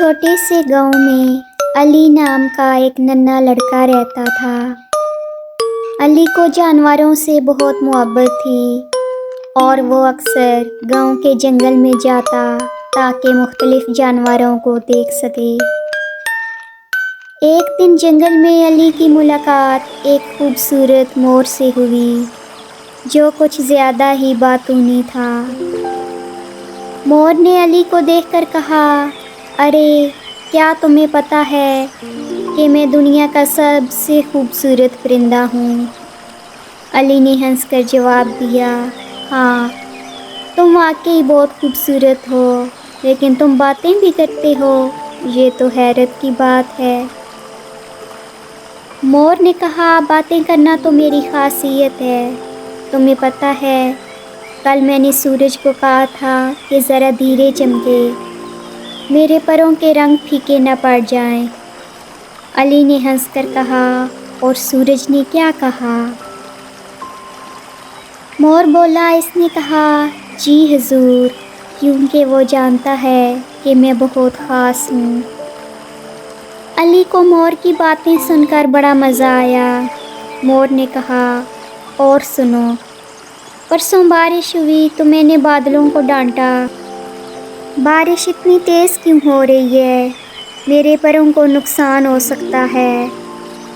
چھوٹے سے گاؤں میں علی نام کا ایک ننھا لڑکا رہتا تھا۔ علی کو جانوروں سے بہت محبت تھی اور وہ اکثر گاؤں کے جنگل میں جاتا تاکہ مختلف جانوروں کو دیکھ سکے۔ ایک دن جنگل میں علی کی ملاقات ایک خوبصورت مور سے ہوئی جو کچھ زیادہ ہی باتونی تھا۔ مور نے علی کو دیکھ کر کہا، ارے کیا تمہیں پتہ ہے کہ میں دنیا کا سب سے خوبصورت پرندہ ہوں؟ علی نے ہنس کر جواب دیا، ہاں تم واقعی بہت خوبصورت ہو، لیکن تم باتیں بھی کرتے ہو، یہ تو حیرت کی بات ہے۔ مور نے کہا، باتیں کرنا تو میری خاصیت ہے۔ تمہیں پتہ ہے کل میں نے سورج کو کہا تھا کہ ذرا دھیرے چمکے، میرے پروں کے رنگ پھیکے نہ پڑ جائیں۔ علی نے ہنس کر کہا، اور سورج نے کیا کہا؟ مور بولا، اس نے کہا، جی حضور، کیونکہ وہ جانتا ہے کہ میں بہت خاص ہوں۔ علی کو مور کی باتیں سن کر بڑا مزہ آیا۔ مور نے کہا، اور سنو، پرسوں بارش ہوئی تو میں نے بادلوں کو ڈانٹا، بارش اتنی تیز کیوں ہو رہی ہے؟ میرے پروں کو نقصان ہو سکتا ہے۔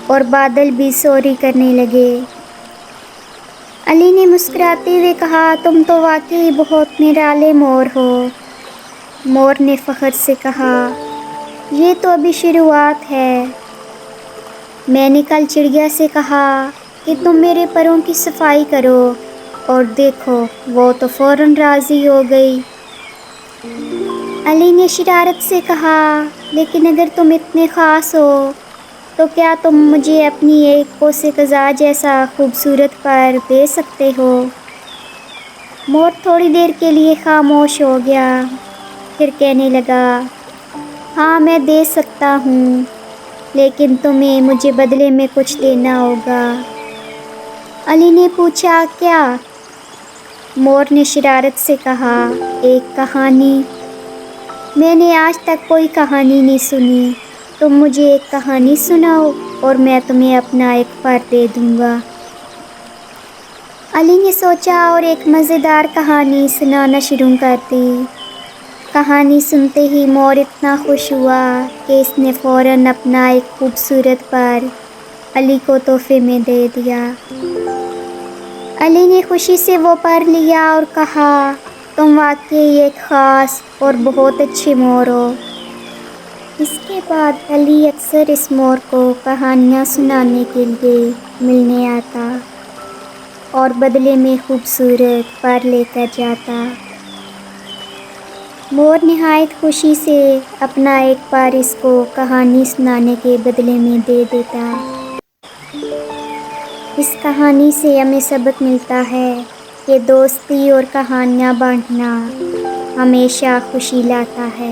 اور بادل بھی سوری کرنے لگے۔ علی نے مسکراتے ہوئے کہا، تم تو واقعی بہت نرالے مور ہو۔ مور نے فخر سے کہا، یہ تو ابھی شروعات ہے۔ میں نے کل چڑیا سے کہا کہ تم میرے پروں کی صفائی کرو، اور دیکھو وہ تو فوراً راضی ہو گئی۔ علی نے شرارت سے کہا، لیکن اگر تم اتنے خاص ہو تو کیا تم مجھے اپنی ایک کوسے قزح جیسا خوبصورت پر دے سکتے ہو؟ مور تھوڑی دیر کے لیے خاموش ہو گیا، پھر کہنے لگا، ہاں میں دے سکتا ہوں، لیکن تمہیں مجھے بدلے میں کچھ دینا ہوگا۔ علی نے پوچھا، کیا؟ مور نے شرارت سے کہا، ایک کہانی۔ میں نے آج تک کوئی کہانی نہیں سنی، تم مجھے ایک کہانی سناؤ اور میں تمہیں اپنا ایک پر دے دوں گا۔ علی نے سوچا اور ایک مزیدار کہانی سنانا شروع کر دی۔ کہانی سنتے ہی مور اتنا خوش ہوا کہ اس نے فوراً اپنا ایک خوبصورت پر علی کو تحفے میں دے دیا۔ علی نے خوشی سے وہ پر لیا اور کہا، تم واقعی ایک خاص اور بہت اچھے مور ہو۔ اس کے بعد علی اکثر اس مور کو کہانیاں سنانے کے لیے ملنے آتا اور بدلے میں خوبصورت پر لے کر جاتا۔ مور نہایت خوشی سے اپنا ایک پر اس کو کہانی سنانے کے بدلے میں دے دیتا۔ اس کہانی سے ہمیں سبق ملتا ہے کہ دوستی اور کہانیاں بانٹنا ہمیشہ خوشی لاتا ہے۔